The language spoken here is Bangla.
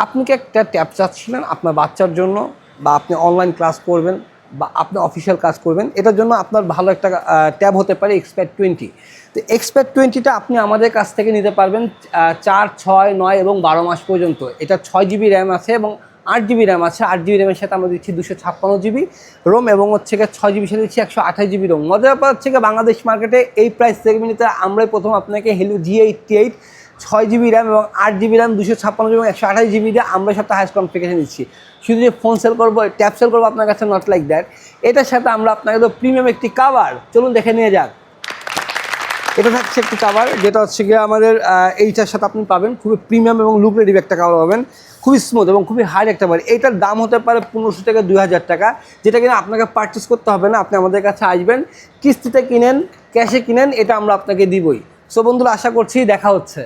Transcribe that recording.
আপনি কি একটা ট্যাব চাচ্ছিলেন আপনার বাচ্চার জন্য, বা আপনি অনলাইন ক্লাস করবেন, বা আপনি অফিসিয়াল কাজ করবেন, এটার জন্য আপনার ভালো একটা ট্যাব হতে পারে এক্সপ্যাড 20। তো এক্সপ্যাড 20টা আপনি আমাদের কাছ থেকে নিতে পারবেন 4, 6, 9 এবং 12 মাস পর্যন্ত। এটা 6 GB র্যাম আছে এবং 8 GB র্যাম আছে। 8 GB র্যামের সাথে আমরা দিচ্ছি 256 GB রোম, এবং হচ্ছে 6 GB সাথে দিচ্ছি 128 GB রোম। মজার ব্যাপার হচ্ছে বাংলাদেশ মার্কেটে এই প্রাইস সেগমেন্টে আমরাই প্রথম আপনাকে হেলিও G88 6 GB র্যাম এবং 8 GB র্যাম 256 এবং 128 GB দিয়ে আমরা সবটা হাইস্ট কনফিগারেশন দিচ্ছি। শুধু যে ফোন সেল করবো, ট্যাব সেল করবো আপনার কাছে, নট লাইক দ্যাট। এটার সাথে আমরা আপনাকে তো প্রিমিয়াম একটি কাভার, চলুন দেখে নিয়ে যাক। এটা থাকছে একটি কাভার, যেটা হচ্ছে আমাদের এইটার সাথে আপনি পাবেন খুবই প্রিমিয়াম এবং লুক্রেটিভ একটা কাভার পাবেন, খুবই স্মুথ এবং খুবই হার্ড একটা কাভার। এইটার দাম হতে পারে 1500 থেকে 2000 টাকা, যেটা কিনা আপনাকে পারচেস করতে হবে না। আপনি আমাদের কাছে আসবেন, কিস্তিতে কিনেন, ক্যাশে কিনেন, এটা আমরা আপনাকে দিবই। সো বন্ধুরা, আশা করছি দেখা হচ্ছে।